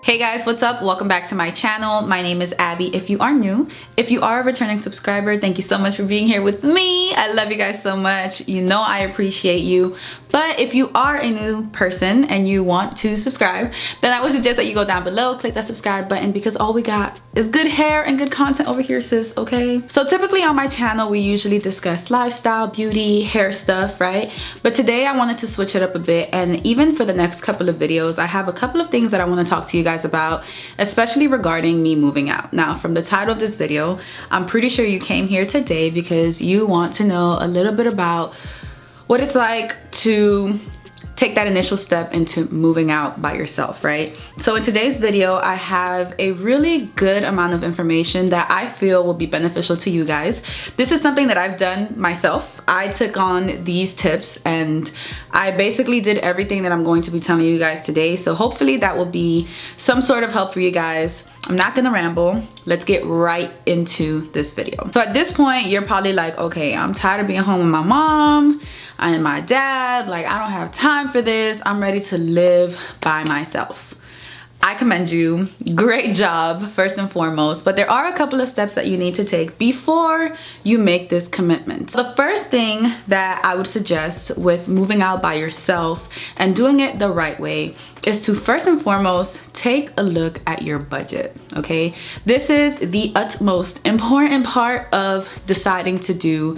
Hey guys, what's up? Welcome back to my channel. My name is Abby if you are new. If you are a returning subscriber, thank you so much for being here with me. I love you guys so much. You know I appreciate you. But if you are a new person and you want to subscribe, then I would suggest that you go down below, click that subscribe button, because all we got is good hair and good content over here, sis, okay? So typically on my channel, we usually discuss lifestyle, beauty, hair stuff, right? But today I wanted to switch it up a bit, and even for the next couple of videos, I have a couple of things that I want to talk to you guys about, especially regarding me moving out. Now, from the title of this video, I'm pretty sure you came here today because you want to know a little bit about what it's like to take that initial step into moving out by yourself, right? So in today's video, I have a really good amount of information that I feel will be beneficial to you guys. This is something that I've done myself. I took on these tips and I basically did everything that I'm going to be telling you guys today. So hopefully that will be some sort of help for you guys. I'm not gonna ramble. Let's get right into this video. So at this point, you're probably like, okay, I'm tired of being home with my mom and my dad. Like, I don't have time for this. I'm ready to live by myself. I commend you. Great job, first and foremost. But there are a couple of steps that you need to take before you make this commitment. The first thing that I would suggest with moving out by yourself and doing it the right way is to first and foremost take a look at your budget, okay? This is the utmost important part of deciding to do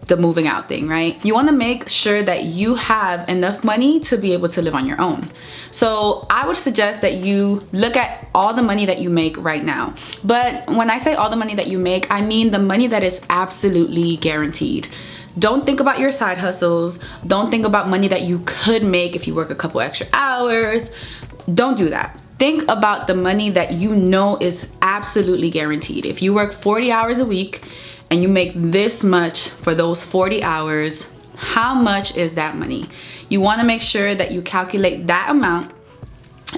the moving out thing, right? You want to make sure that you have enough money to be able to live on your own. So I would suggest that you look at all the money that you make right now. But when I say all the money that you make, I mean the money that is absolutely guaranteed. Don't think about your side hustles. Don't think about money that you could make if you work a couple extra hours. Don't do that. Think about the money that you know is absolutely guaranteed. If you work 40 hours a week and you make this much for those 40 hours, how much is that money? You want to make sure that you calculate that amount,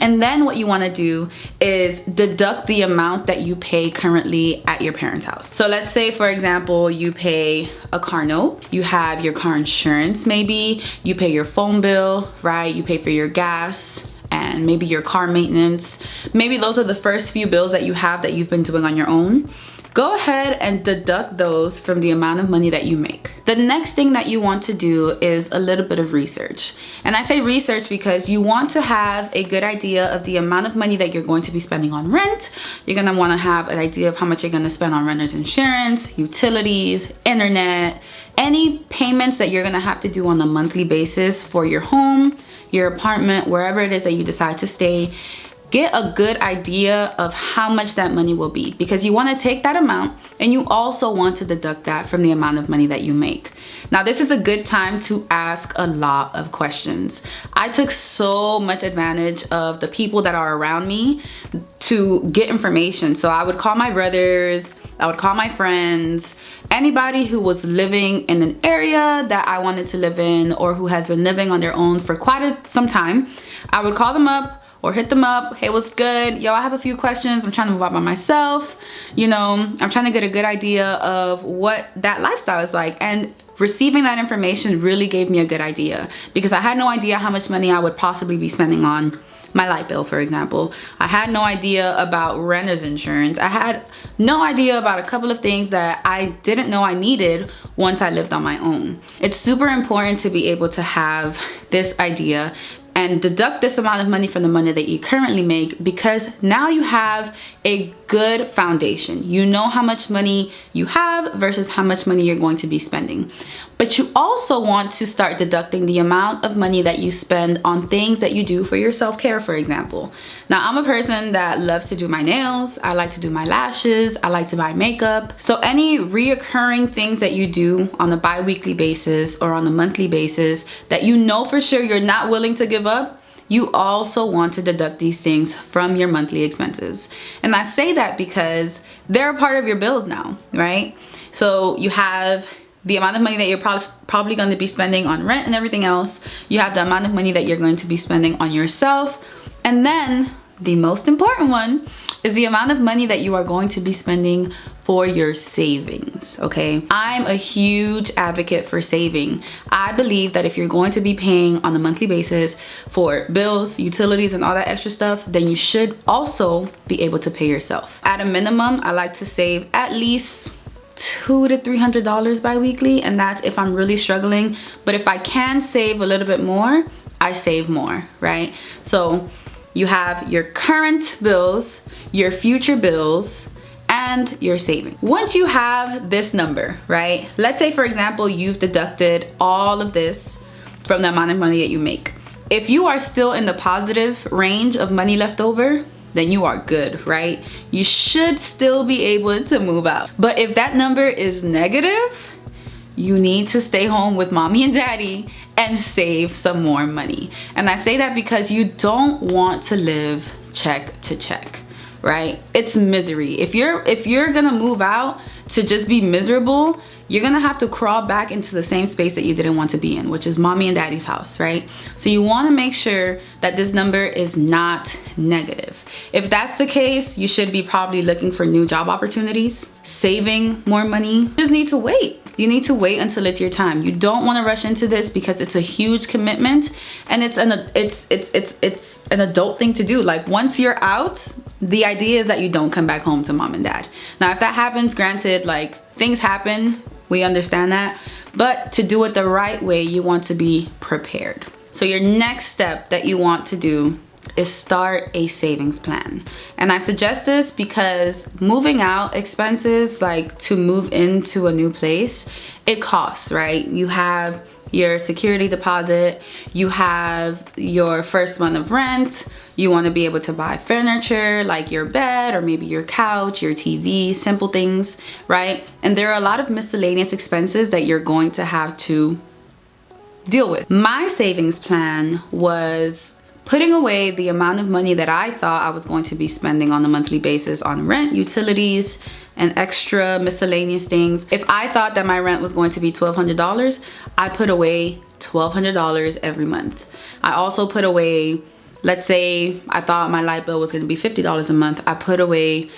and then what you want to do is deduct the amount that you pay currently at your parents' house. So let's say, for example, you pay a car note, you have your car insurance, maybe you pay your phone bill, right? You pay for your gas and maybe your car maintenance. Maybe those are the first few bills that you have that you've been doing on your own. Go ahead and deduct those from the amount of money that you make. The next thing that you want to do is a little bit of research. And I say research because you want to have a good idea of the amount of money that you're going to be spending on rent. You're gonna wanna have an idea of how much you're gonna spend on renter's insurance, utilities, internet, any payments that you're gonna have to do on a monthly basis for your home, your apartment, wherever it is that you decide to stay. Get a good idea of how much that money will be, because you want to take that amount and you also want to deduct that from the amount of money that you make. Now, this is a good time to ask a lot of questions. I took so much advantage of the people that are around me to get information. So I would call my brothers, I would call my friends, anybody who was living in an area that I wanted to live in or who has been living on their own for quite some time. I would call them up or hit them up. Hey, what's good? Yo, I have a few questions. I'm trying to move out by myself. You know, I'm trying to get a good idea of what that lifestyle is like. And receiving that information really gave me a good idea, because I had no idea how much money I would possibly be spending on my light bill, for example. I had no idea about renter's insurance. I had no idea about a couple of things that I didn't know I needed once I lived on my own. It's super important to be able to have this idea and deduct this amount of money from the money that you currently make, because now you have a good foundation. You know how much money you have versus how much money you're going to be spending. But you also want to start deducting the amount of money that you spend on things that you do for your self-care, for example. Now, I'm a person that loves to do my nails. I like to do my lashes. I like to buy makeup. So any reoccurring things that you do on a bi-weekly basis or on a monthly basis that you know for sure you're not willing to give up, you also want to deduct these things from your monthly expenses. And I say that because they're a part of your bills now, right? So you have the amount of money that you're probably going to be spending on rent and everything else. You have the amount of money that you're going to be spending on yourself. And then the most important one is the amount of money that you are going to be spending for your savings, okay? I'm a huge advocate for saving. I believe that if you're going to be paying on a monthly basis for bills, utilities, and all that extra stuff, then you should also be able to pay yourself. At a minimum, I like to save at least $200 to $300 bi-weekly, and that's if I'm really struggling. But if I can save a little bit more, I save more, right? So you have your current bills, your future bills, and your saving. Once you have this number, right? Let's say, for example, you've deducted all of this from the amount of money that you make. If you are still in the positive range of money left over, then you are good, right? You should still be able to move out. But if that number is negative, you need to stay home with mommy and daddy and save some more money. And I say that because you don't want to live check to check, right? It's misery. If you're gonna move out to just be miserable, you're gonna have to crawl back into the same space that you didn't want to be in, which is mommy and daddy's house, right? So you wanna make sure that this number is not negative. If that's the case, you should be probably looking for new job opportunities, saving more money. You just need to wait. You need to wait until it's your time. You don't want to rush into this because it's a huge commitment, and it's an adult thing to do. Like, once you're out, the idea is that you don't come back home to mom and dad. Now, if that happens, granted, like, things happen, we understand that, but to do it the right way, you want to be prepared. So your next step that you want to do is start a savings plan. And I suggest this because moving out expenses, like to move into a new place, it costs, right? You have your security deposit, you have your first month of rent, you want to be able to buy furniture like your bed or maybe your couch, your TV, simple things, right? And there are a lot of miscellaneous expenses that you're going to have to deal with. My savings plan was putting away the amount of money that I thought I was going to be spending on a monthly basis on rent, utilities, and extra miscellaneous things. If I thought that my rent was going to be $1,200, I put away $1,200 every month. I also put away, let's say I thought my light bill was going to be $50 a month, I put away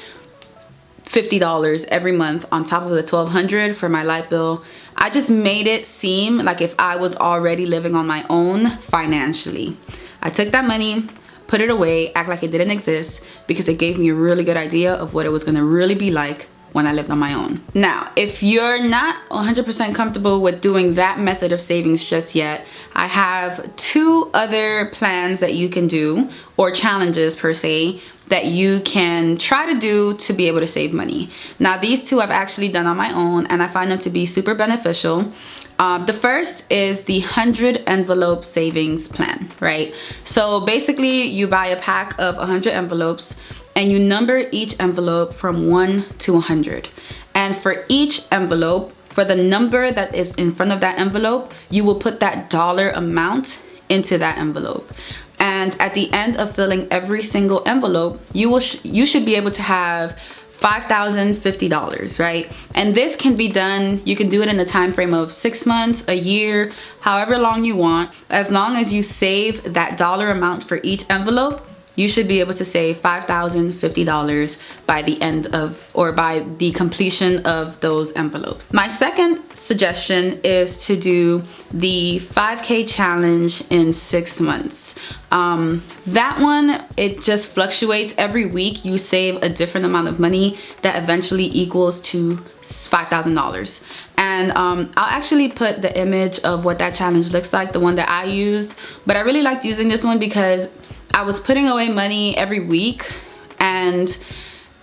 $50 every month on top of the $1,200 for my light bill. I just made it seem like if I was already living on my own financially. I took that money, put it away, act like it didn't exist, because it gave me a really good idea of what it was gonna really be like when I lived on my own. Now, if you're not 100% comfortable with doing that method of savings just yet, I have 2 other plans that you can do, or challenges per se, that you can try to do to be able to save money. Now, these 2 I've actually done on my own, and I find them to be super beneficial. The first is the 100 envelope savings plan, right? So basically you buy a pack of 100 envelopes and you number each envelope from 1 to 100. And for each envelope, for the number that is in front of that envelope, you will put that dollar amount into that envelope. And at the end of filling every single envelope, you should be able to have $5,050, right? And this can be done, you can do it in the time frame of 6 months, a year, however long you want. As long as you save that dollar amount for each envelope, you should be able to save $5,050 by the end of, or by the completion of those envelopes. My second suggestion is to do the 5K challenge in 6 months. That one, it just fluctuates every week. You save a different amount of money that eventually equals to $5,000. And I'll actually put the image of what that challenge looks like, the one that I used. But I really liked using this one because I was putting away money every week, and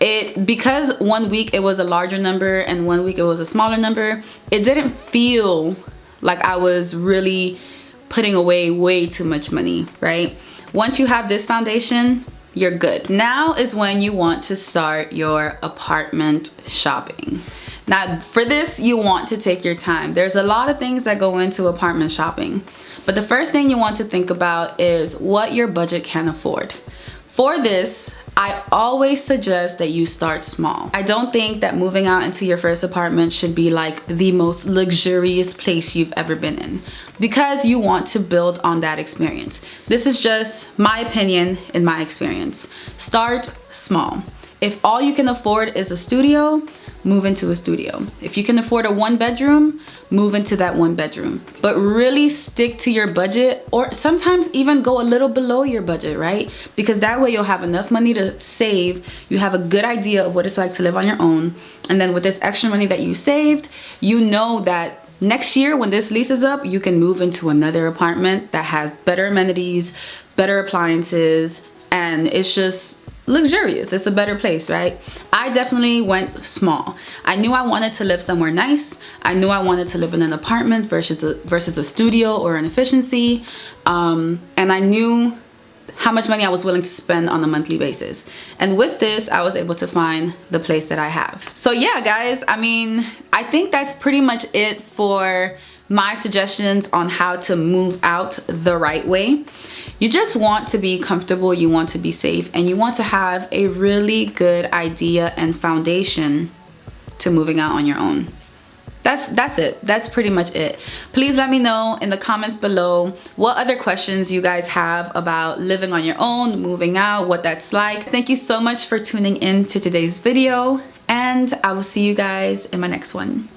because 1 week it was a larger number and 1 week it was a smaller number, it didn't feel like I was really putting away way too much money, right? Once you have this foundation, you're good. Now is when you want to start your apartment shopping. Now, for this, you want to take your time. There's a lot of things that go into apartment shopping, but the first thing you want to think about is what your budget can afford. For this, I always suggest that you start small. I don't think that moving out into your first apartment should be like the most luxurious place you've ever been in, because you want to build on that experience. This is just my opinion and my experience. Start small. If all you can afford is a studio, move into a studio. If you can afford a 1-bedroom, move into that 1-bedroom. But really stick to your budget, or sometimes even go a little below your budget, right? Because that way you'll have enough money to save. You have a good idea of what it's like to live on your own. And then with this extra money that you saved, you know that next year when this lease is up, you can move into another apartment that has better amenities, better appliances, and it's just luxurious. It's a better place, right? I definitely went small. I knew I wanted to live somewhere nice. I knew I wanted to live in an apartment versus a studio or an efficiency, and I knew how much money I was willing to spend on a monthly basis. And with this, I was able to find the place that I have. So yeah, guys, I mean, I think that's pretty much it for my suggestions on how to move out the right way. You just want to be comfortable, you want to be safe, and you want to have a really good idea and foundation to moving out on your own. That's it. That's pretty much it. Please let me know in the comments below what other questions you guys have about living on your own, moving out, what that's like. Thank you so much for tuning in to today's video, and I will see you guys in my next one.